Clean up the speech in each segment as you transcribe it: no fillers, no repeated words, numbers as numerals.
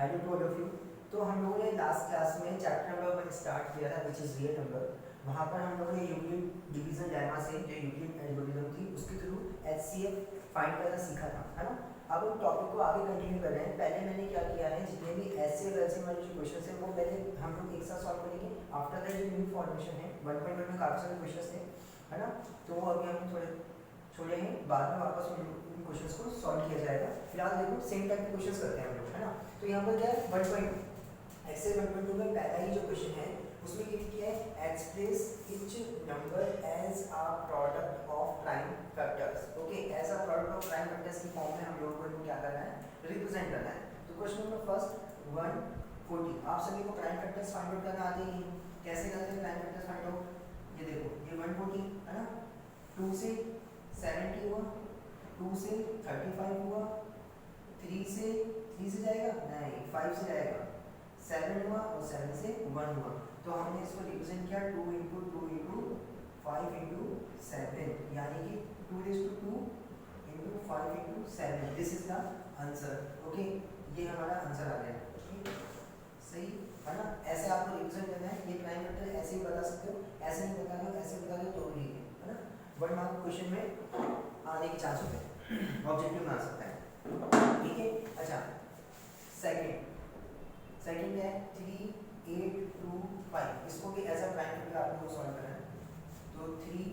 Hello to all of you. तो हम लोगों ने लास्ट क्लास में चैप्टर नंबर 1 स्टार्ट किया था, विच इज़ रियल नंबर। वहाँ पर हम लोगों ने यूक्लिड डिवीजन लेमा से जो यूक्लिड एल्गोरिथम थी उसके थ्रू एचसीएफ फाइंड करना सीखा था, है ना। अब हम टॉपिक को आगे कंटिन्यू कर रहे हैं। पहले मैंने क्या किया है, जितने भी एचसीएफ एलसीएम वाले जो क्वेश्चन है वो पहले हम लोग एक साथ सॉल्व करेंगे। आफ्टर दैट जो न्यू फॉर्मेशन है 1.1 में काफ़ी सारे क्वेश्चन थे, है ना। तो वो अभी हम थोड़े छोड़े हैं, बाद में वापस उन क्वेश्चंस को सॉल्व किया जाएगा। फिलहाल देखो सेम टाइप के क्वेश्चंस करते हैं हम लोग, है ना। तो यहाँ पर क्या है 1.2 एक्सेल 1.2 में पहला ही जो क्वेश्चन है उसमें क्या है, express each number as a product of prime factors. Okay, as a product of prime factors की फॉर्म में हम लोगों को इनको क्या करना है, रिप्रेजेंट करना है। तो क्वेश्चन नंबर फर्स्ट 140, आप सभी को प्राइम फैक्टर्स फाइंड आउट करना आते ही, कैसे करते हैं प्राइम फैक्टर्स फाइंड आउट। ये देखो, ये 140 है ना, 2 से 70 हुआ, 2 से 35 हुआ, 3 से जाएगा नहीं, 5 से जाएगा, 7 हुआ और 7 से 1 हुआ। तो हमने इसको रिप्रेजेंट किया 2 इंटू 2 इंटू 5 इंटू 7, यानी कि 2 into 5 into 7। This is the answer. Okay, ये हमारा आंसर आ गया, सही है ना। ऐसे आपको रिप्रेजेंट करना है। ये प्राइम फैक्टर ऐसे ही बता सकते हो, ऐसे नहीं बता रहे हो, ऐसे बता रहे हो तो ठीक है ना। 1 मार्क क्वेश्चन में आने के चांस होते हैं, ऑब्जेक्टिव में आ सकता है, ठीक है। अच्छा, सेकंड है 3 8 2 5, इसको भी एज अ प्राइम फैक्टर आपको सॉल्व करना है। तो 3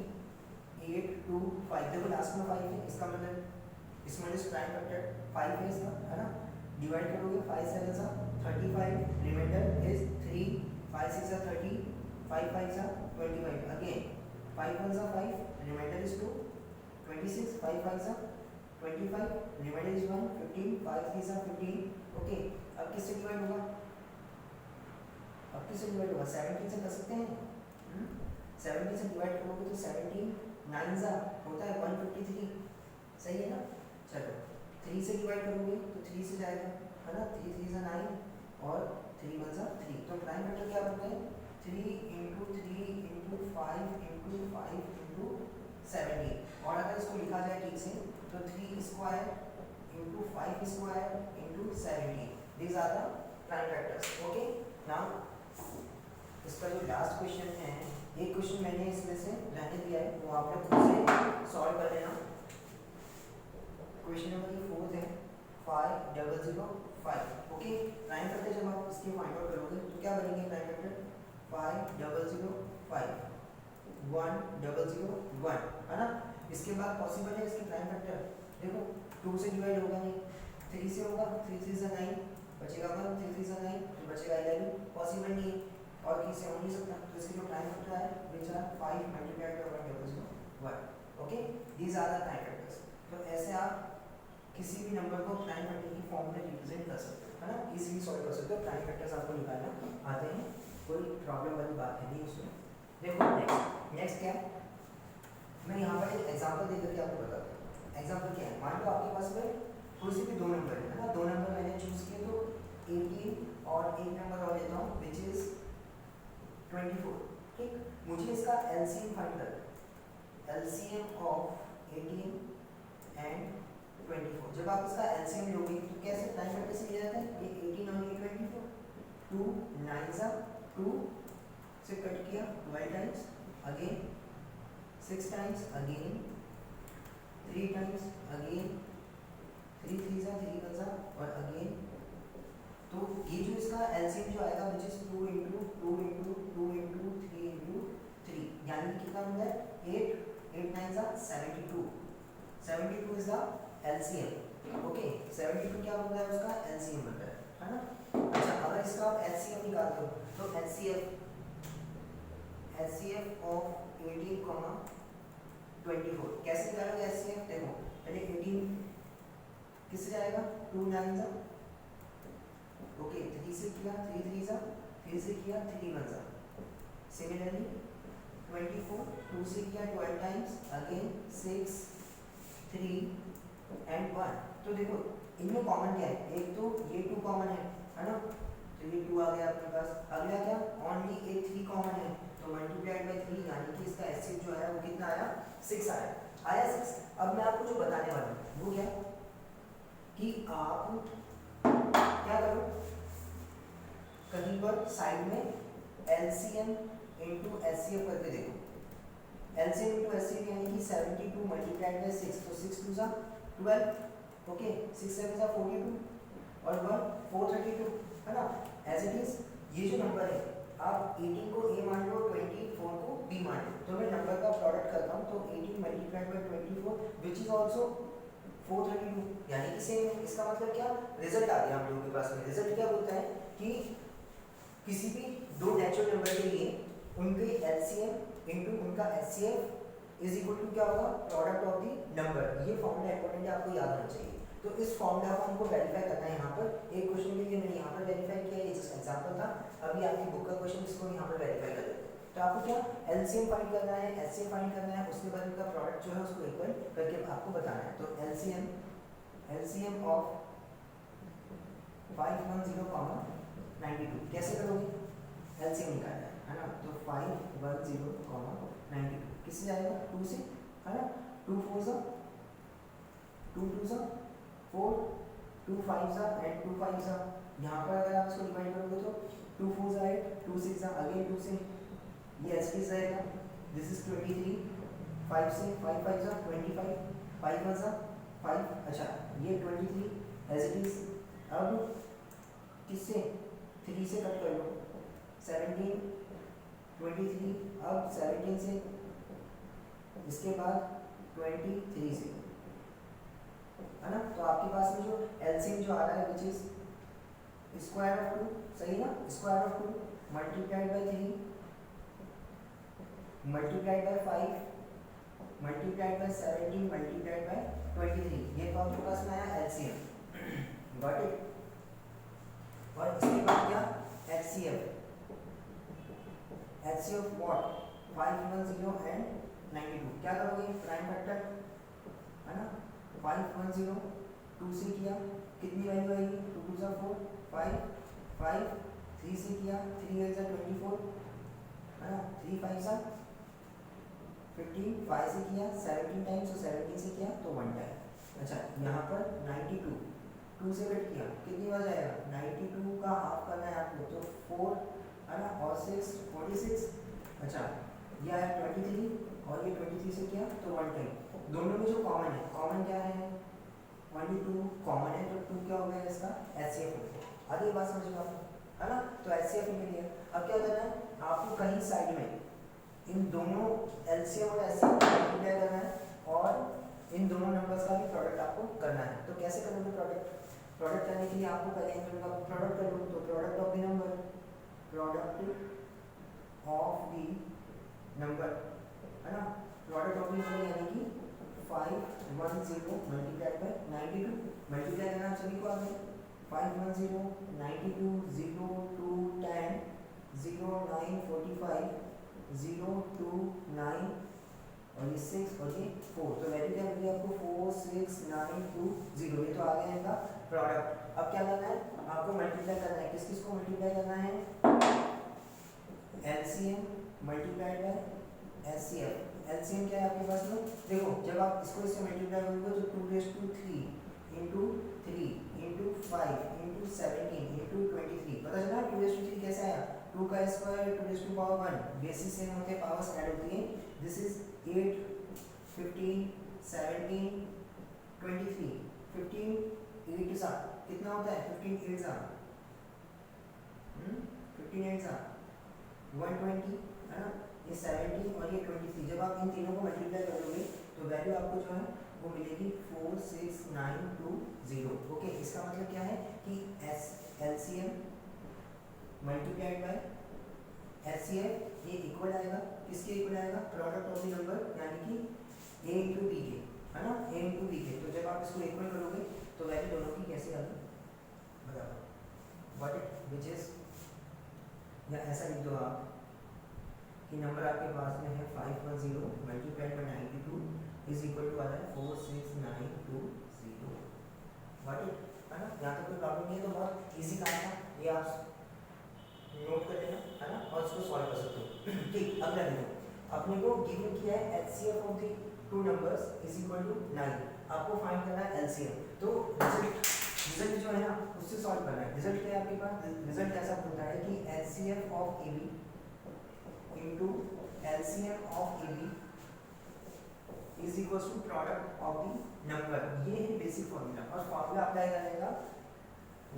8 2 5, देखो लास्ट में 5 है, इसका मतलब इसमें इस प्राइम फैक्टर 5 है इसका, है ना। डिवाइड करोगे 5 7 सा 35, रिमाइंडर इज 3, 5 6 सा 30, 5 5 सा 25, अगेन 5 1 सा 5, रिमाइंडर इज 2, 26, 5 5 सा 25, रिमाइंडर इज 1, 15, 5 3 सा 15। ओके, अब किससे डिवाइड होगा, अब किससे डिवाइड होगा, 17 से कर सकते हैं। 17 से डिवाइड करोगे तो 17 9 सा होता है 153, सही है ना। चलो 3 से डिवाइड करोगे तो 3 से जाएगा, है ना, 3 3 सा 9 और 3 1 सा 3। तो प्राइम फैक्टर क्या होता है, 3 इंटू 3 इंटू 5 इंटू 5 इंटू 17। और अगर इसको लिखा जाए ठीक से तो 3 square into 5 square into 17, these are the prime factors. Okay, now इसका जो लास्ट क्वेश्चन है, एक क्वेश्चन मैंने इसमें से रहने दिया है, वो आप लोग खुद से सॉल्व कर लेना। क्वेश्चन नंबर 4 है 5005। ओके, प्राइम फैक्टर जब आप इसके फाइंड आउट करोगे तो क्या बनेंगे प्राइम फैक्टर, 5005 1001, है ना। इसके बाद पॉसिबल है इसके प्राइम फैक्टर, देखो 2 से डिवाइड होगा नहीं, 3 से होगा, 3 3 से 9 बचेगा 1, 3 3 से 9 तो बचेगा 11, पॉसिबल नहीं है और किसी से हो नहीं सकता। तो इसके जो प्राइम फैक्टर है which are 5 multiplied by 1001। Okay, these are the prime factors. तो ऐसे आप किसी भी नंबर को प्राइम फैक्टर की फॉर्म में रिप्रेजेंट कर सकते हो, है ना, इजीली सॉल्व कर सकते हो। प्राइम फैक्टर्स आपको निकालना आते हैं, कोई प्रॉब्लम वाली बात है नहीं उसमें। देखो नेक्स्ट क्या है, मैं यहाँ पर एक एग्जांपल देकर के आपको बताता हूँ। एग्जांपल क्या है, मान लो आपके पास में कोई से भी 2 नंबर है ना, 2 नंबर मैंने चूज किए, तो 18 और एक नंबर और लेता हूँ विच इज 24। ठीक, मुझे इसका एलसीएम फाइंड करना है, एलसीएम ऑफ 18 एंड 24। जब आप इसका एलसीएम लोगे तो कैसे प्राइम फैक्टर से लिया जाता है, ये 18 और ये 24, 2 9 सा 2 से कट किया 12 times, again 6 times, again 3 times, again 3 3 सा 3 1 सा और अगेन। तो ये जो इसका एलसीएम जो आएगा which is 2 into 2 into 2 into 3 into 3, यानी कि कितना होगा 8 8 9 सा 72, 72 इज द एलसीएम। ओके, 72 क्या बन रहा है, उसका एलसीएम बन रहा है ना। अच्छा, अगर इसका आप एचसीएफ निकालते हो तो एचसीएफ ऑफ 18, 24 कैसे निकालोगे एचसीएफ, देखो पहले 18 किससे जाएगा, 2 9 सा, ओके 3 से किया 3 3 सा, 3 से किया 3 1 सा, सिमिलरली 24 2 से किया 12 टाइम्स, अगेन 6 3 एंड 1। तो देखो इनमें कॉमन क्या है, एक तो ये 2 कॉमन है ना, तो ये 2 आ गया अपने पास। अगला क्या, ओनली एक 3 कॉमन है, तो मल्टीप्लाइड बाय 3, यानी कि इसका एचसीएफ जो आया वो कितना आया, 6 आया 6। अब मैं आपको जो बताने वाला हूँ वो क्या कि आप क्या करो, साइड में LCM इंटू HCF करके देखो। LCM इंटू HCF यानी कि 72 मल्टीप्लाइड बाय 6, तो 6 2 जा 12, ओके 6 7 जा 42 और 1 432, है ना। एज इट इज ये जो नंबर है आप 18 को A मान लो, 24 को B मान लो, तो मैं नंबर का प्रोडक्ट करता हूँ, तो 18 multiplied by 24 which is also 432, यानी कि सेम है। इसका मतलब क्या, रिजल्ट आ गया हम लोगों के पास में। रिजल्ट क्या होता है कि किसी भी दो नेचुरल नंबर के लिए उनके LCM इनटू उनका HCF इज इक्वल टू क्या होगा, प्रोडक्ट ऑफ द नंबर। ये फॉर्मूला इंपॉर्टेंट है, आपको याद होना चाहिए। तो इस फॉर्मूला को हमको वेरीफाई करना है। यहाँ पर एक क्वेश्चन के लिए मैंने यहाँ पर वेरीफाई किया, ये जस्ट एग्जांपल था। अभी आपकी बुक का क्वेश्चन इसको यहाँ पर वेरीफाई कर लेते हैं। तो आपको क्या LCM फाइंड करना है, HCF फाइंड करना है, उसके बाद इनका प्रोडक्ट जो है उसको इक्वल करके आपको बताना है। तो LCM ऑफ 510, 92 कैसे करोगे, LCM निकालना है ना। तो 510, 92 किससे जाएगा, 2 से, है ना। 2 4 जा 2 2 जा 4, 2 5 जा एंड 2 5 जा। यहाँ पर अगर आप इसको डिवाइड करोगे तो 2 4 जा 8, 2 6 जा अगेन 2 से, ये HP जाएगा, दिस इज 23, 5 से 5 5 जा 25, 5 1 जा 5, अच्छा ये 23 एज इट इज। अब किससे 3 से कट कर लो, 17 23, अब 17 से, इसके बाद 23 से, है ना। तो आपके पास में जो LCM जो आ रहा है विच इज स्क्वायर ऑफ 2, सही ना, square of 2 multiplied by 3 multiplied by 5 multiplied bye 17 multiplied by 23, ये तो आपके पास में आया LCM, गॉट इट। और इसके बाद क्या HCF व्हाट 510 एंड 92, क्या करोगे, प्राइम फैक्टर, है ना। 510 2 से किया कितनी वैल्यू आएगी, 2 2 जा 4 5 5, 3 से किया 3 8 जा 24, है ना। 3 5 जा 15, 5 से किया 17 टाइम्स, तो 17 से किया तो 1 टाइम। अच्छा यहाँ पर 92 2 से कट किया कितनी बार जाएगा, 92 का हाफ करना है आपको, तो 4, है ना, और 6 46, अच्छा ये आया 23 और ये 23 से किया तो 1 टाइम। दोनों में जो कॉमन है, कॉमन क्या है, ओनली 2 कॉमन है, तो 2 क्या हो गया इसका HCF हो गया। आगे बात समझ में आपको, है ना। तो HCF मिल गया। अब क्या करना है आपको, कहीं साइड में इन दोनों LCM और HCF को मल्टीप्लाई करना है और इन दोनों नंबर्स का भी प्रोडक्ट आपको करना है। तो कैसे करोगे प्रोडक्ट करने के लिए आपको पहले इन दोनों का प्रोडक्ट कर लो, तो प्रोडक्ट ऑफ द नंबर है ना। प्रोडक्ट ऑफ द नंबर यानी कि 510 मल्टीप्लाइड बाय 92, मल्टीप्लाई करना सभी को आगे, 510 92 0 2 10 0 9 45 0 2 9 और ये 6 और ये 4, तो वैल्यू क्या मिली आपको 4 6 9 2 0, ये तो आ गया इनका प्रोडक्ट। अब क्या करना है आपको, मल्टीप्लाई करना है, किस किस को मल्टीप्लाई करना है, LCM multiplied by HCF। LCM क्या है आपके पास में, देखो जब आप इसको इससे मल्टीप्लाई करोगे तो 2^3 इंटू 3 इंटू 5 इंटू 17 इंटू 23, पता चला 2^3 कैसे आया, 2 का स्क्वायर 2^1, बेसिस सेम होते हैं, पावर्स ऐड होती हैं। दिस इज 8 15 17 23, 15 8 सा कितना होता है, 15 8 सा 15 8 सा 120, है ना। ये 17 और ये 23, जब आप इन तीनों को मल्टीप्लाई करोगे तो वैल्यू आपको जो है वो मिलेगी 46920। ओके, इसका मतलब क्या है कि LCM मल्टीप्लाइड बाय HCF ये इक्वल आएगा, किसके इक्वल आएगा, प्रोडक्ट ऑफ द नंबर यानी कि A इंटू B के, है ना, A इंटू B के। तो जब आप इसको इक्वल करोगे तो वैल्यू दोनों की कैसे आएगी बराबर, व्हाट इट विच इज, या ऐसा लिख दो आप कि नंबर आपके पास में है 510 multiplied by 92 is equal to आ रहा है 46920, व्हाट इट, है ना। यहाँ तक कोई प्रॉब्लम नहीं है, तो बहुत इजी काम था ये, आप नोट कर लेना, है ना, और इसको सॉल्व कर सकते हो। ठीक, अगला देखो, अपने को गिवन किया है HCF of the two numbers is equal to 9, आपको फाइंड करना है LCM। तो रिजल्ट जो है ना उससे सॉल्व करना है। रिजल्ट क्या है आपके पास? रिजल्ट ऐसा होता है कि LCM of AB into LCM of AB is equal to product of the number. ये है बेसिक फॉर्मूला, और फॉर्मूला अप्लाई करेगा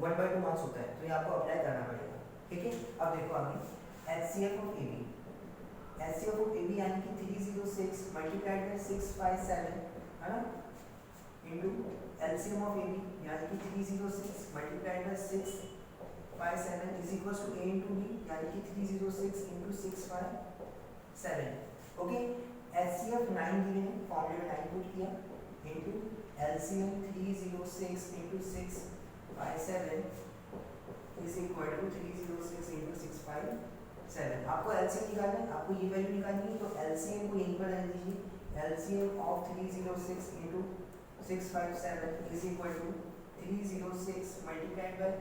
1/2 मार्क्स होता है, तो ये आपको अप्लाई करना पड़ेगा। ठीक है, अब देखो आगे LCM of AB, LCM of AB यानी कि 306 मल्टीप्लाइड बाय 657 है ना, इनटू एलसीएम ऑफ एबी यानी कि 306 multiplied by 657 is equal to a into b यानी कि 306 इनटू 657। ओके, एचसीएफ 9 गिवन है, फॉर्मूले में 9 पुट किया into LCM 306 into 657 is equal to 306 into 657। आपको एलसीएम निकालना है, आपको ये वैल्यू निकालनी है, तो एलसीएम को यहीं पर रख दीजिए। LCM of 306 into 657 is equal to 306 multiplied by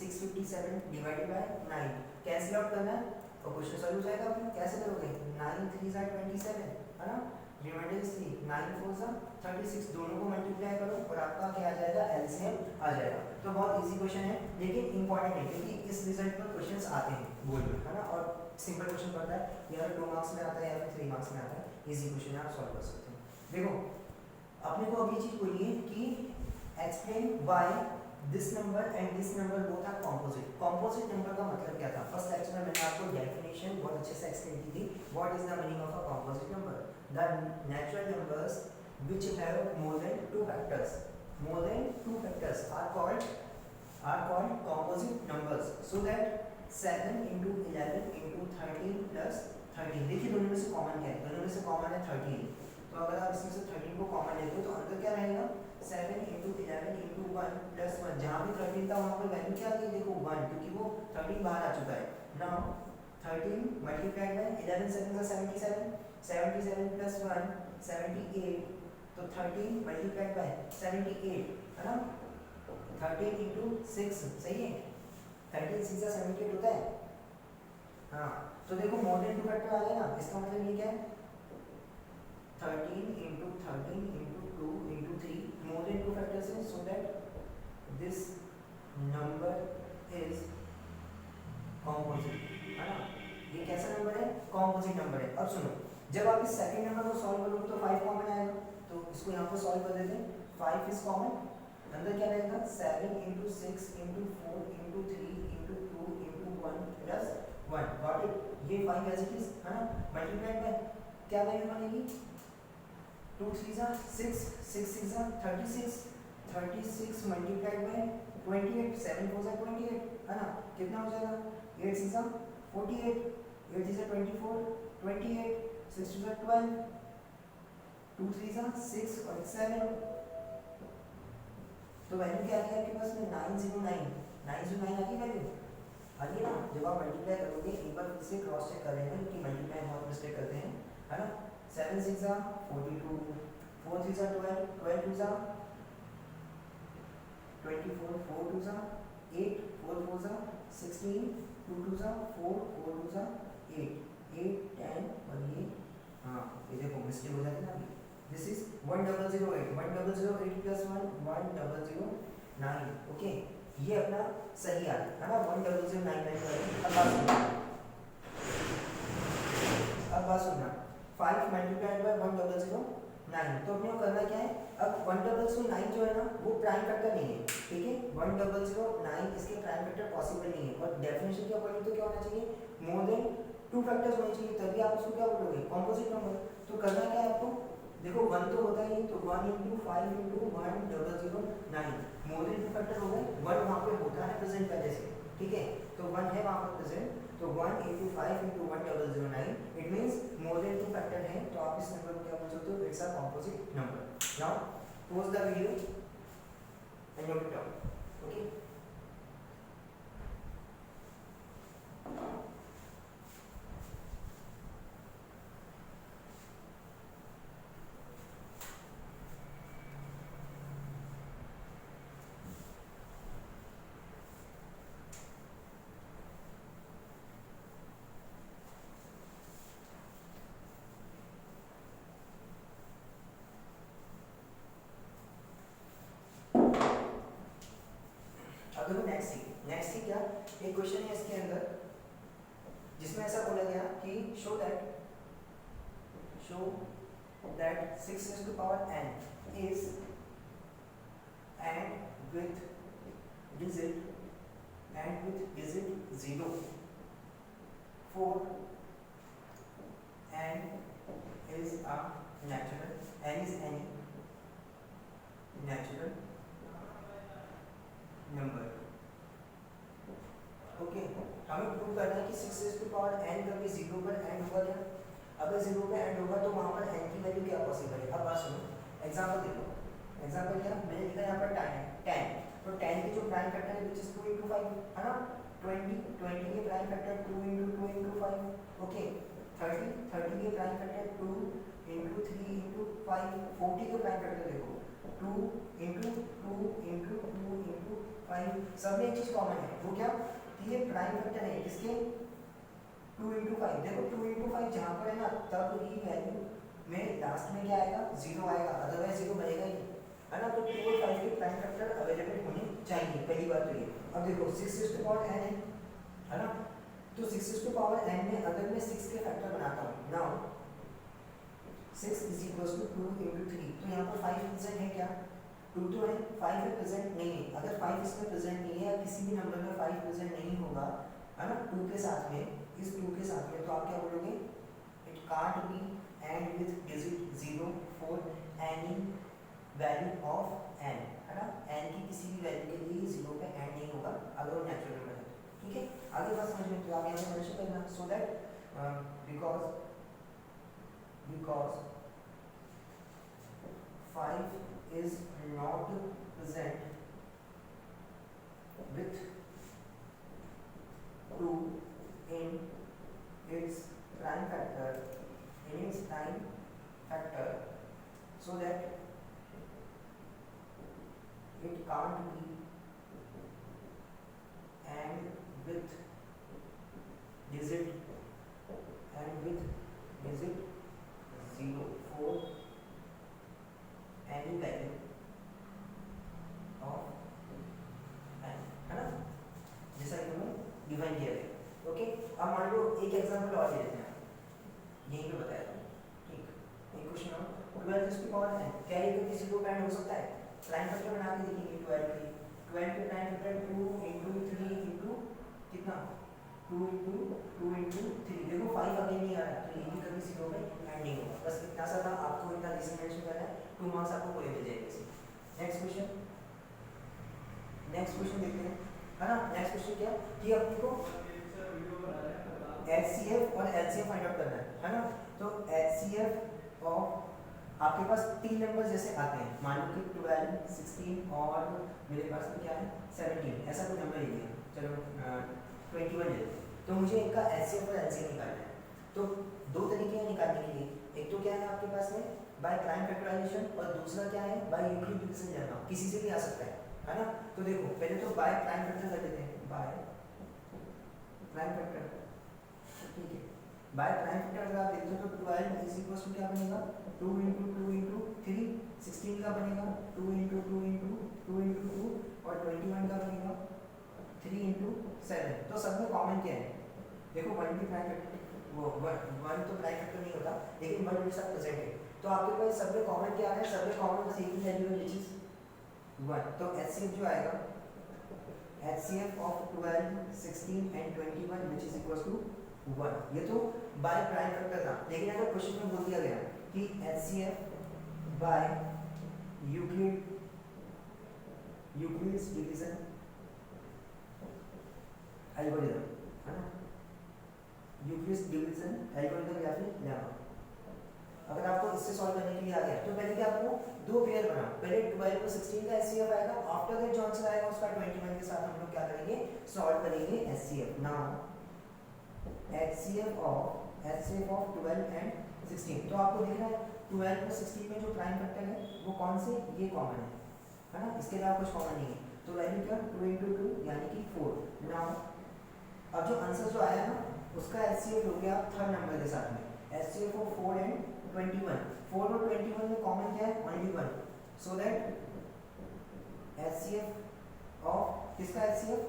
657 divided by 9। Cancel out करना है और क्वेश्चन सॉल्व हो जाएगा अपना। कैसे करोगे? 9 3 ज़ा 27 है ना, रिमाइंडर इज 3, 9 4 ज़ा 36, दोनों को मल्टीप्लाई करो और आपका क्या आ जाएगा? एलसीएम आ जाएगा। तो बहुत इजी क्वेश्चन है, लेकिन इंपॉर्टेंट है क्योंकि इस रिजल्ट पर क्वेश्चंस आते हैं बोर्ड में, है ना, और सिंपल क्वेश्चन पड़ता है, या 2 मार्क्स में आता है या फिर 3 मार्क्स में आता है। इजी क्वेश्चन है, आप सॉल्व कर सकते हैं। देखो अपने को अभी चीज बोली है कि explain why this number and this number both are composite. Composite number का मतलब क्या था? फर्स्ट लेक्चर में मैंने आपको डेफिनेशन बहुत अच्छे से एक्सप्लेन की थी। What is the meaning of a composite number? The natural numbers which have more than 2 factors, more than 2 factors are called composite numbers. So that 7 into 11 into 13 plus 13, देखिए दोनों में से कॉमन क्या है? दोनों में से कॉमन है 13, तो अगर आप इसमें से 13 को कॉमन लेते हो तो अंदर क्या रहेगा? 7 into 11 into 1 plus 1। जहाँ भी 13 था वहाँ पर वैल्यू क्या आ गई? देखो 1, क्योंकि वो 13 बाहर आ चुका है। नाउ 13 मल्टीप्लाइड बाय 11 7 का 77, 77 plus 1 78, तो 13 मल्टीप्लाइड बाय 78 है ना, 13 into 6 सही है, 13 6 का 78 होता है। हाँ, तो देखो मोर देन 2 फैक्टर आ गया ना, इसका मतलब ये क्या है? 13 into 13 into 2 into 3 more than 2 factors है, so that this number is composite, है ना। ये कैसा नंबर है? composite नंबर है। अब सुनो, जब आप इस सेकंड नंबर को सॉल्व करोगे तो 5 कॉमन आएगा, तो इसको यहाँ पर सॉल्व कर देते हैं। 5 इज कॉमन, अंदर क्या रहेगा? 7 into 6 into 4 into 3 into 2 into 1 plus 1, got it. ये 5 एज इट इज, है ना, मल्टीप्लाइड बाय क्या वैल्यू बनेगी? 2 3 ज़ा 6, 6 6 ज़ा 36, 36 मल्टीप्लाइड बाय 28, 7 4 ज़ा 28, है ना, कितना हो जाएगा? 8 6 ज़ा 48, 8 3 ज़ा 24, 28, 6 2 ज़ा 12, 2 3 ज़ा 6 और 7, तो वैल्यू क्या आ गई आपके पास में? 909, 909 आ गई वैल्यू, आ गई ना। जब आप मल्टीप्लाई करोगे एक बार फिर से क्रॉस चेक कर लेना क्योंकि मल्टीप्लाई बहुत मिस्टेक करते हैं, है ना। 7 6 ज़ा 42, 4 3 ज़ा 12, 12 2 ज़ा 24, 4 2 ज़ा 8, 4 4 ज़ा 16, 2 2 ज़ा 4, 4 2 ज़ा 8, 8 10 और ये, हाँ ये देखो मिस्टेक हो जाती है ना अभी। This is 1008, 1008 plus 1 1009। ओके, ये अपना सही आ गया, है ना, 1009। अब बात सुनना, 5 मल्टीप्लाइड बाय 1009, तो अपने को करना क्या है? अब 1009 जो है ना वो प्राइम फैक्टर नहीं है, ठीक है। 1009 इसके प्राइम फैक्टर पॉसिबल नहीं है, और डेफिनेशन के अकॉर्डिंग तो क्या होना चाहिए? मोर देन 2 फैक्टर्स होने चाहिए, तभी आप उसको क्या बोलोगे? Composite number. तो करना क्या है आपको? देखो 1 तो होता ही, तो 1 into 5 into 1009, मोर देन 2 फैक्टर हो गए। 1 वहाँ पे होता है प्रेजेंट पहले से, ठीक है, तो 1 है वहाँ पर प्रेजेंट, तो 1 into 5 into 1009 it means more than 2 factor है, तो आप इस नंबर को क्या बोल सकते हो? It's a composite number. Now pause the video and note it down, okay। Next ही क्या, एक क्वेश्चन है इसके अंदर जिसमें ऐसा बोला गया कि show that 6 raised to power n is and with digit 0, 4 n is a natural, n is any natural number. Okay, हमें प्रूव करना है कि 6 raised to power n कभी 0 पर एंड होगा क्या? अगर 0 पे एंड होगा तो वहां पर n की वैल्यू क्या पॉसिबल है? अब बात सुनो, एग्जांपल देखो, एग्जांपल क्या मैंने लिखा यहाँ पर 10, तो 10 की जो प्राइम फैक्टर है विच इज 2 into 5 है ना, 20 के प्राइम फैक्टर 2 into 5, ओके, 30 के प्राइम फैक्टर 2 into 3 into 5, 40 के प्राइम फैक्टर देखो 2 into 5, सब में एक चीज कॉमन है, वो क्या, ये प्राइम फैक्टर है किसके, 2 into 5, देखो 2 into 5 जहाँ पर है ना, तब ही वैल्यू में लास्ट में क्या आएगा, 0 आएगा, अदरवाइज 0 बनेगा ही, है ना। तो 2 और 5 के प्राइम फैक्टर अवेलेबल होने चाहिए, पहली बात तो ये। अब देखो 6 raised to power n है ना, तो 6 raised to power n में अगर मैं 6 के फैक्टर बनाता हूँ, now 6 is equals to 2 into 3, तो यहाँ पर 5 प्रेजेंट है क्या, 2 तो है, 5 में प्रेजेंट नहीं है, अगर 5 इसमें प्रेजेंट नहीं है या किसी भी नंबर में 5 प्रेजेंट नहीं होगा, है ना, 2 के साथ में, इस 2 के साथ में, तो आप क्या बोलोगे, it can't be and with digit 0 for any value of n, है ना, n की किसी भी वैल्यू के लिए 0 पे एंड नहीं होगा अगर वो नेचुरल नंबर है, ठीक है। आगे बात समझ में, तो आप यहाँ मेंशन करना, so that because 5 is not present with 2 in its prime factor, so that it can't be and with digit 0 for any value of n, है ना, जैसा कि हमें डिफाइन किया गया, ओके। अब मान लो एक एग्जांपल और ले लेते हैं, यहीं पे बताया था, ठीक, एक क्वेश्चन और 12 raised to power n, क्या ये कभी 0 पे एंड हो सकता है? प्राइम फैक्टर बना के देखेंगे, 12 के प्राइम फैक्टर 2 into 3 into कितना, 2 into 3, देखो 5 अभी नहीं आ रहा, तो ये भी कभी 0 पे एंड नहीं होगा, बस इतना सा था, आपको इतना रीजन मेंशन करना है, 2 मार्क्स आपको पूरे मिल जाएंगे इससे। नेक्स्ट क्वेश्चन देखते हैं, है ना। नेक्स्ट क्वेश्चन क्या कि आपको HCF और LCM फाइंड आउट करना है ना, तो HCF ऑफ आपके पास 3 नंबर जैसे आते हैं, मान लो कि 12, 16 और मेरे पास में क्या है 17, ऐसा कोई नंबर ही है, चलो 21 ले, तो मुझे इनका HCF और LCM निकालना है। तो दो तरीके हैं निकालने के लिए, एक तो क्या है आपके पास में बाय प्राइम फैक्टराइजेशन और दूसरा क्या है बाय यूक्लिड डिवीजन लेना, किसी से भी आ सकता है ना। तो देखो पहले तो बाय प्राइम फैक्टर कर लेते हैं, बाय प्राइम फैक्टर, ठीक है, बाय प्राइम फैक्टर अगर आप देखते हो तो 12 इज इक्वल्स टू क्या बनेगा, 2 into 3, 16 का बनेगा 2 into 2 और 21 का बनेगा 3 into 7, तो सब में कॉमन क्या है, देखो 1 भी प्राइम फैक्टर, वो 1 तो प्राइम फैक्टर नहीं होता, लेकिन 1 भी सब प्रेजेंट है, तो आपके पास सब में कॉमन क्या है, सब में कॉमन बस एक ही वैल्यू है व्हिच इज 1, तो HCF जो आएगा HCF of 12, 16 and 21 which is equals to 1, ये तो बाय प्राइम फैक्टर था, लेकिन अगर क्वेश्चन में बोल दिया गया कि HCF by Euclid's division algorithm, है ना, यूक्लिड्स डिवीजन एल्गोरिथम या फिर लेमा, अगर आपको इससे सॉल्व करने के लिए आ गया तो पहले क्या आपको दो पेयर बनाओ, पहले 12 को 16 का HCF आएगा, आफ्टर दैट जो आंसर आएगा उसका 21 के साथ हम लोग क्या करेंगे, सॉल्व करेंगे HCF। Now HCF of 12 and 16, तो आपको दिख रहा है 12 और 16 में जो प्राइम फैक्टर है वो कौन से, ये कॉमन है ना, इसके अलावा कुछ कॉमन नहीं है, तो वैल्यू क्या 2 into 2 यानी कि 4। नाउ अब जो आंसर जो आया ना उसका HCF हो गया थर्ड नंबर के साथ में, HCF of 4 and 21, 4 और 21 में कॉमन क्या है, only 1, so that HCF of किसका HCF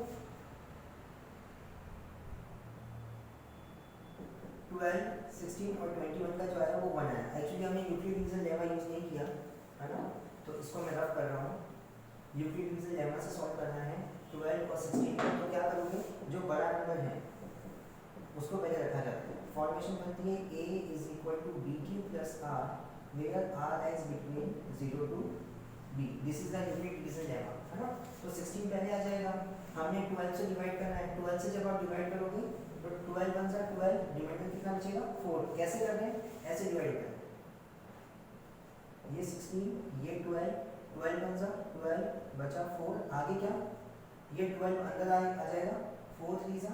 12, 16 और 21 का जो आया वो 1 आया। एक्चुअली हमने यूक्लिड डिवीजन लेमा यूज़ नहीं किया है ना, तो इसको मैं रफ कर रहा हूँ। यूक्लिड डिवीजन लेमा से सॉल्व करना है 12 और 16, तो क्या करोगे, जो बड़ा नंबर है उसको पहले रखा जाता है। फॉर्मेशन बनती है a is equal to B Q plus R, where R lies between 0 to b। This is the Euclid division lemma है ना। तो 16 पहले आ जाएगा, हमने 12 से डिवाइड करना है। 12 से जब आप डिवाइड करोगे तो 12 बन जाए 12, रिमाइंडर कितना बचेगा 4। कैसे कर रहे हैं, ऐसे डिवाइड करें, ये 16 ये 12, 12 बन जाए 12 बचा 4, आगे क्या, ये 12 अंदर आ जाएगा, 4 3 जा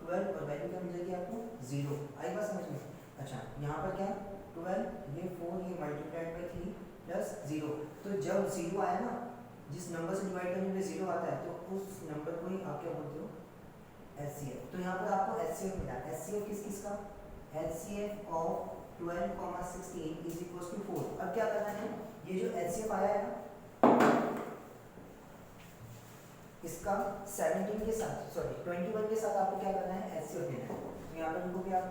12 और वैल्यू क्या मिल जाएगी आपको 0। आई बात समझ में। अच्छा यहाँ पर क्या 12, ये 4, ये मल्टीप्लाइड बाई 3 प्लस 0। तो जब 0 आया ना, जिस नंबर से डिवाइड करने में 0 आता है, तो उस नंबर को ही आप क्या बोलते हो, HCF। तो यहाँ पर आपको HCF मिला। HCF किस का, HCF of 12, 16 is equal to 4। अब क्या करना है, ये जो HCF आया है ना, इसका 17 के साथ सॉरी 21 के साथ आपको क्या करना है, HCF लेना है। तो यहाँ पर लिखोगे आप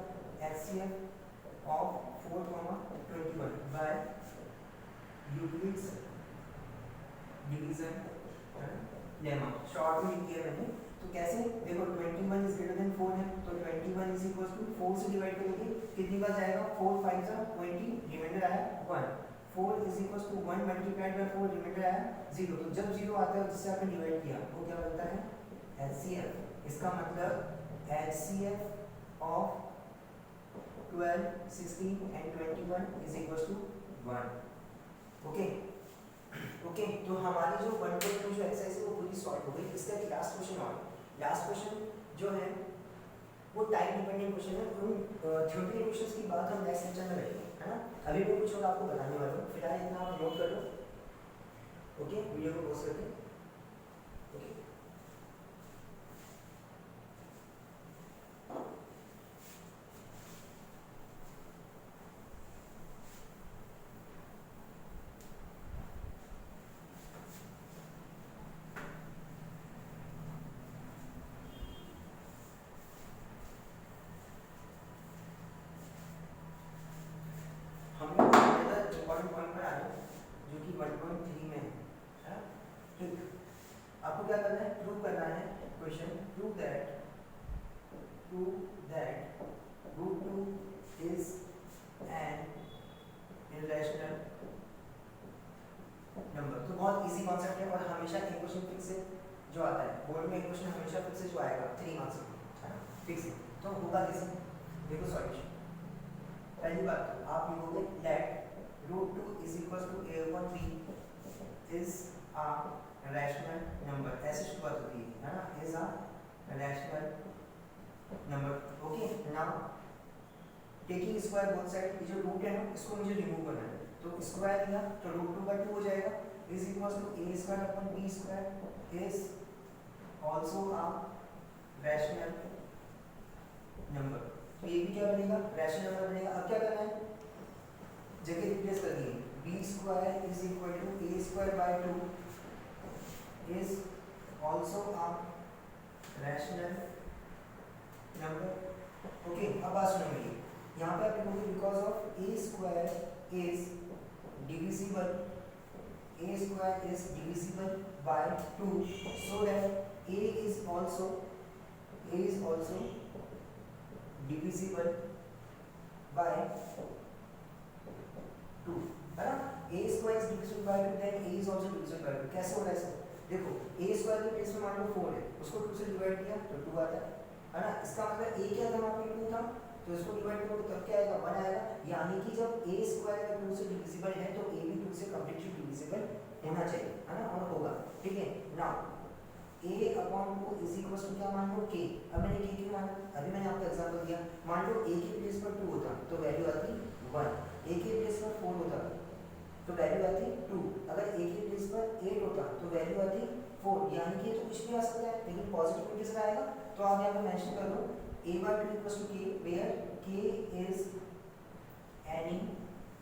HCF of 4, 21 by Euclid's division lemma, short में लिख दिया मैंने। तो कैसे देखो, 21 इज ग्रेटर देन 4 है, तो 21 इज इक्वल टू 4 से डिवाइड करोगे कितनी बार जाएगा, 4 5 जा 20, रिमाइंडर आया 1। 4 is equal to 1 multiplied by 4, remainder आया 0। तो जब 0 आता है जिससे आपने डिवाइड किया वो क्या बनता है, HCF। इसका मतलब HCF of 12, 16 and 21 is equal to 1। Okay okay, तो हमारी जो 1.2 जो एक्सरसाइज है वो पूरी सॉल्व हो गई। इसका एक लास्ट क्वेश्चन और, लास्ट क्वेश्चन जो है वो टाइम डिपेंडेंट क्वेश्चन है। उन थ्योरेटिकल क्वेश्चंस की बात हम नेक्स्ट लेक्चर में करेंगे है ना। अभी मैं कुछ और आपको बताने वाला हूँ, फिलहाल इतना आप नोट कर लो। ओके, वीडियो को पॉज करके। ओके आपको क्या करना है, प्रूव करना है question, prove that root 2 is an irrational number. तो बहुत इजी कॉन्सेप्ट है और हमेशा एक क्वेश्चन फिक्स है जो आता है बोर्ड में, एक क्वेश्चन हमेशा फिक्स है जो आएगा 3 मार्क्स है ना, फिक्स है। तो होगा कैसे, देखो सॉल्यूशन। पहली बात आप लिखोगे let root 2 is equal to a1b is a rational number, ऐसे शुरुआत होती है ना, is a rational number. Okay, now taking square both side, ये जो रूट है ना इसको मुझे रिमूव करना है, तो स्क्वायर लिया तो रूट 2 का 2 हो जाएगा, is equal to a square upon b square is also a rational number. तो ये भी क्या बनेगा, रैशनल नंबर बनेगा। अब क्या करना है, जगह रिप्लेस कर दिए, b square is equal to a square by 2 is also a rational number। Okay, अब बात सुनो मेरी, यहाँ पे आप लिखोगे because of a square is divisible by 2 so that a is also divisible by 2 है ना। a square is divisible by 2 then a is also divisible by 2। कैसे हो रहा है इसको, देखो a स्क्वायर के प्लेस में मान लो 4 है, उसको 2 से डिवाइड किया तो 2 आता है ना। इसका मतलब a क्या था वहाँ पे 2 था, तो इसको डिवाइड करोगे तब क्या आएगा 1 आएगा। यानी कि जब a स्क्वायर का 2 से डिविजिबल है तो a भी 2 से कंप्लीटली डिविजिबल होना चाहिए है ना, और होगा। ठीक है, now a upon 2 is equal to क्या मान लो k। अब मैंने k क्यों माना, अभी मैंने आपको एग्जांपल दिया, मान लो a के प्लेस पर 2 होता तो वैल्यू आती 1, a के प्लेस पर 4 होता तो वैल्यू आती 2, अगर a के प्लेस पर 8 होता तो वैल्यू आती 4। यानी कि तो कुछ भी आ सकता है लेकिन पॉजिटिव इंटीजर आएगा। तो आप यहाँ पर मेंशन कर दो a/2 equals to k where k is any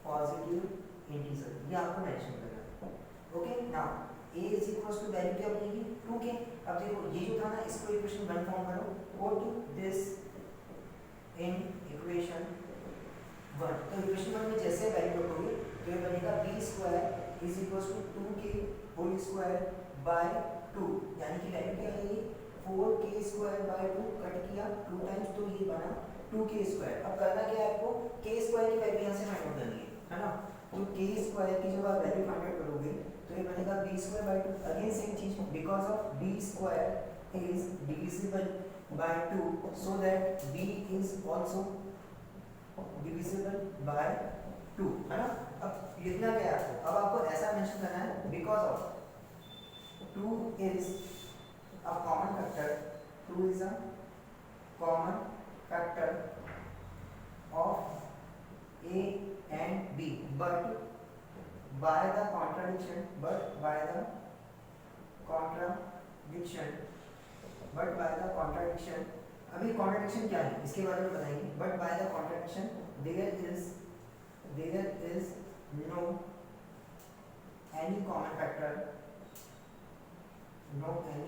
positive integer, ये आपको मेंशन करना है। Okay, now a is equals to value क्या बनेगी 2k। अब देखो ये जो था ना इसको इक्वेशन 1 फॉर्म करो, पुट दिस इन इक्वेशन 1। तो इक्वेशन 1 में जैसे वैल्यू रखोगे तो ये बनेगा b square is equal to 2k whole square by 2, यानी कि वैल्यू क्या आएगी 4k स्क्वायर बाय 2 कट किया 2 टाइम्स तो ये बना 2k स्क्वायर। अब करना क्या है आपको k स्क्वायर की वैल्यू यहाँ से फाइंड आउट करनी है ना। तो k स्क्वायर की जब आप वैल्यू फाइंड आउट करोगे तो ये बनेगा b square by 2। Again same चीज, because of b square is divisible by 2 so that b is also divisible by 2, है ना। अब लिखना क्या है आपको, अब आपको ऐसा मेंशन करना है because of 2 is a common factor, 2 is a common factor of a and b but by the contradiction अभी कॉन्ट्रडिक्शन क्या है इसके बारे में बताएंगे। But by the contradiction there is no any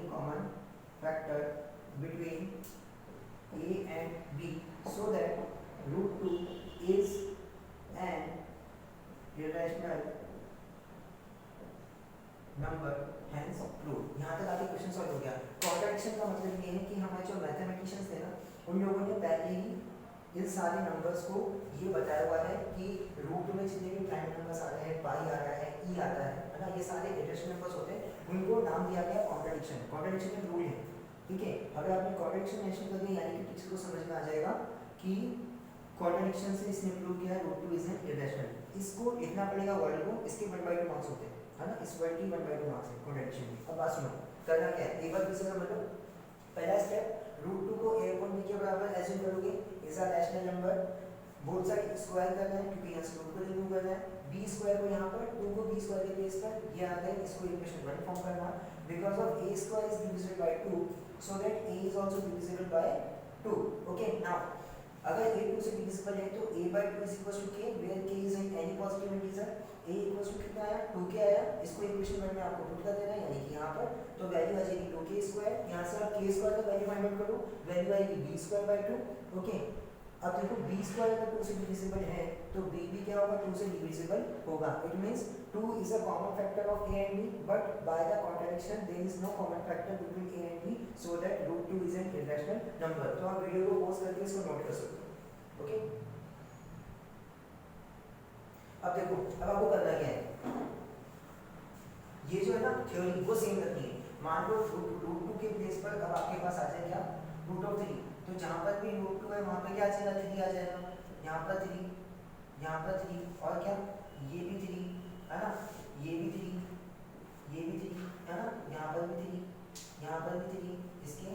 common factor between a and b so that root 2 is an irrational number hence proved। यहाँ तक आके क्वेश्चन सॉल्व हो गया। कॉन्ट्रडिक्शन का मतलब ये है कि हमारे जो मैथमेटिशियंस थे ना उन लोगों ने पहले ही इन सारे नंबर्स को ये बताया हुआ है कि रूट में जितने भी प्राइम नंबर्स आ रहे हैं, पाई आ रहा है, ई आता है ना, ये सारे इरेशनल नंबर्स होते हैं, उनको नाम दिया गया कॉन्ट्रडिक्शन। कॉन्ट्रडिक्शन एक रूल है, ठीक है। अगर आपने कॉन्ट्रडिक्शन मेंशन कर दिया यानी कि टीचर को समझ में आ जाएगा कि कॉन्ट्रडिक्शन से इसने प्रूव किया रूट 2 इज एन इरेशनल। इसको लिखना पड़ेगा वर्ड को, इसके 1/2 मार्क्स होते हैं, है ना। इस वर्ड की 1/2 मार्क्स है कॉन्ट्रडिक्शन की। अब बात सुनो, करना क्या है एक बार फिर से समझ लो। पहला स्टेप, रूट 2 को a अपॉन b के बराबर एज्यूम करोगे, is a rational number, both side square करना है क्योंकि यहाँ से रूट को रिमूव करना है। b स्क्वायर को यहाँ पर 2 को b स्क्वायर के प्लेस पर ये आ गया, इसको इक्वेशन 1 फॉर्म करना। Because of a square is divisible by 2 so that a is also divisible by 2। Okay, now अगर a 2 से डिविजिबल है तो a by 2 is equals to k where k is any positive integer। a equals to कितना आया 2k आया, इसको equation 1 में आपको पुट कर देना है यानी कि यहाँ पर तो वैल्यू आ जाएगी 2k स्क्वायर। यहाँ से आप k स्क्वायर का वैल्यू फाइंड आउट करो, वैल्यू आएगी b स्क्वायर बाय 2। ओके, अब देखो b स्क्वायर अगर 2 से डिविजिबल है तो b भी क्या होगा 2 से डिविजिबल होगा। It means 2 is a common factor of a and b but by the contradiction there is no common factor between a and b so that root 2 is an irrational number। तो आप video को pause करके इसको note कर सकते हो। Okay, अब देखो अब आपको करना क्या है, ये जो है ना थ्योरी वो सेम रखनी है। मान लो रूट 2 के प्लेस पर अब आपके पास आ जाए क्या रूट ऑफ 3, तो जहां पर भी रूट 2 है वहां पे क्या आ जाएगा 3 आ जाएगा, यहाँ पर 3, यहाँ पर 3 और क्या ये भी 3 है ना, ये भी 3, ये भी 3 है ना, यहाँ पर भी 3, यहाँ पर भी 3, इसके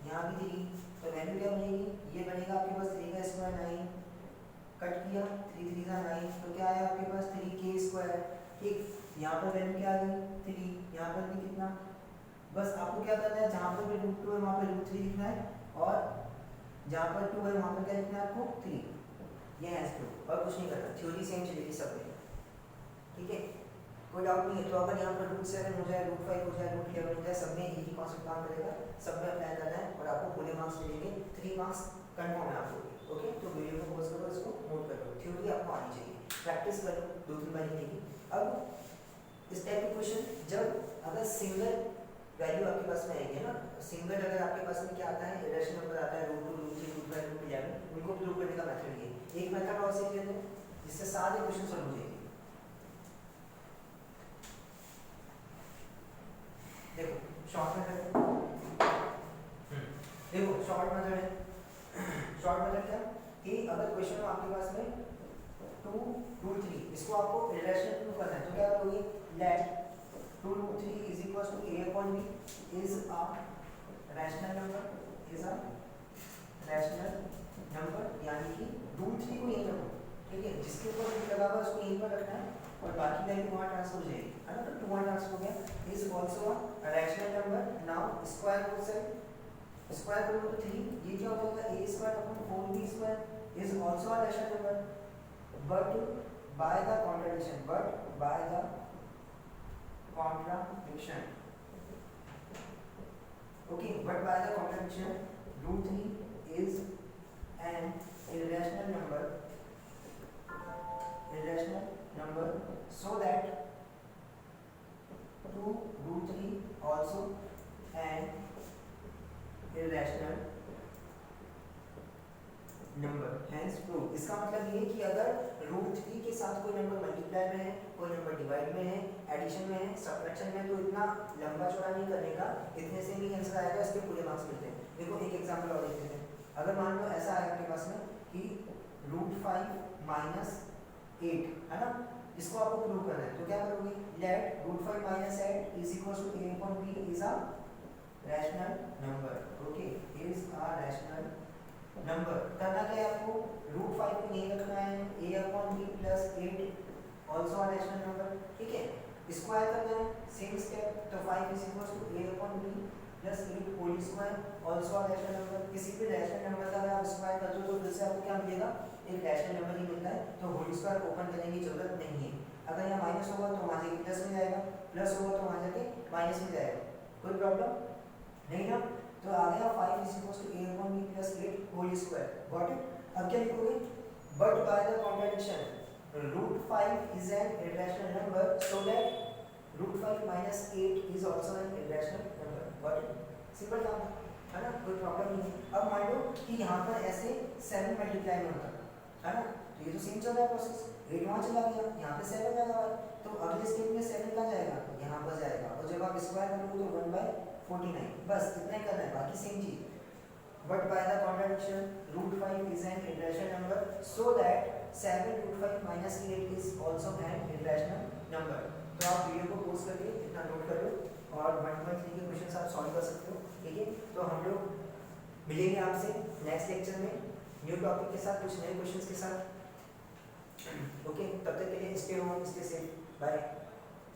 यहाँ भी 3, तो वैल्यू क्या बनेगी, ये बनेगा आपके पास 3 का स्क्वायर 9, कट किया 3 3 का 9 तो क्या आया आपके पास 3k स्क्वायर। ठीक, यहाँ पर वैल्यू क्या आ गई 3, यहाँ पर भी कितना, बस आपको क्या करना है जहाँ पर भी रूट 2 है वहाँ पर रूट 3 लिखना है और जहाँ पर 2 है वहाँ पर क्या लिखना है आपको 3, ये है प्रूफ और कुछ नहीं करना। थ्योरी सेम चलेगी सब में, ठीक है, कोई डाउट नहीं है। तो अगर यहाँ पर रूट 7 हो जाए, रूट 5 हो जाए, रूट 11 हो जाए, सब में एक ही कॉन्सेप्ट काम करेगा, सब में अप्लाई करना है और आपको पूरे मार्क्स मिलेंगे, 3 मार्क्स कंफर्म है आपको। ओके, तो वीडियो को पॉज करो, इसको नोट कर लो, थ्योरी आपको आनी चाहिए, प्रैक्टिस कर लो 2-3 बार लिखेगी। अब इस टाइप के क्वेश्चन जब अगर सिंगल वैल्यू आपके पास में आएगी ना, सिंगल अगर आपके पास में क्या आता है इरेशनल नंबर आता है रूट 2 रूट 3 रूट 5 रूट 11, उनको प्रूव करने का मेथड ये एक मेथड और सीख लेते हैं जिससे सारे क्वेश्चन सॉल्व हो जाएंगे। देखो शॉर्ट मेथड, देखो शॉर्ट मेथड है, शॉर्ट मेथड क्या कि अगर क्वेश्चन में आपके पास में 2 रूट 3 इसको आपको रिलेशन प्रूव करना है तो क्या करोगे, let 2 root 3 is equal to a upon b is a rational number, is a rational number, यानी कि रूट 3 को यहीं रखो, ठीक है, जिसके ऊपर रूट लगा हुआ है उसको यहीं पर रखना है और बाकी वैल्यू वहां ट्रांसफर हो जाएगी, है ना। तो 2 वहां ट्रांसफर हो गया, is also a rational number. Now square both side square करो तो 3, ये क्या हो जाएगा a square upon 4b square is also a rational number but by the contradiction okay, but by the contradiction root 3 is an irrational number so that 2 root 3 also an irrational number hence prove. इसका मतलब ये कि अगर root 3 के साथ कोई number multiply में है, कोई नंबर डिवाइड में है, एडिशन में है, सब्ट्रैक्शन में, तो इतना लंबा चौड़ा नहीं करने का, इतने से भी आंसर आएगा, इसके पूरे मार्क्स मिलते हैं। देखो एक एग्जांपल और देखते हैं। अगर मान लो ऐसा आया आपके पास में कि रूट 5 माइनस 8 है ना, इसको आपको प्रूव करना है, तो क्या करोगे, let root 5 minus 8 is equal to a upon b is a rational number. Okay, is a rational number. करना क्या है आपको, रूट 5 को नहीं रखना है, a upon b plus 8 also a rational number, ठीक है। स्क्वायर करना है, सेम स्टेप, तो 5 is equal to a upon b plus 8 whole square also a rational number. किसी भी रैशनल नंबर का अगर आप स्क्वायर करते हो तो फिर से आपको क्या मिलेगा, एक रैशनल नंबर ही मिलता है, तो होल स्क्वायर ओपन करने की जरूरत नहीं है। अगर यहाँ माइनस होगा तो वहाँ जाके प्लस में जाएगा, प्लस होगा तो वहाँ जाके माइनस में जाएगा, कोई प्रॉब्लम नहीं ना। तो आ गया 5 is equal to a upon b plus 8 whole square, got it. अब क्या लिखोगे, but by the contradiction root 5 is an irrational number so that root 5 minus 8 is also an irrational number, got it. Simple काम है ना, कोई problem नहीं है। अब मान लो कि यहाँ पर ऐसे 7 मल्टीप्लाई में होता है ना, तो ये तो सेम चल रहा है प्रोसेस, 8 वहाँ चला गया, यहाँ पे 7 लगा हुआ है, तो अगले स्टेप में 7 कहाँ जाएगा, यहाँ पर जाएगा, और जब आप स्क्वायर करोगे तो 1/49, बस इतना ही करना है, बाकी सेम चीज। But by the contradiction root 5 is an irrational number so that 7 root 5 minus 8 is also an irrational number. तो आप वीडियो को पॉज करके इतना नोट कर लो और 1.3 के क्वेश्चंस आप सॉल्व कर सकते हो, ठीक है। तो हम लोग मिलेंगे आपसे नेक्स्ट लेक्चर में न्यू टॉपिक के साथ, कुछ नए क्वेश्चंस के साथ। ओके, तब तक के लिए stay home, stay safe, bye.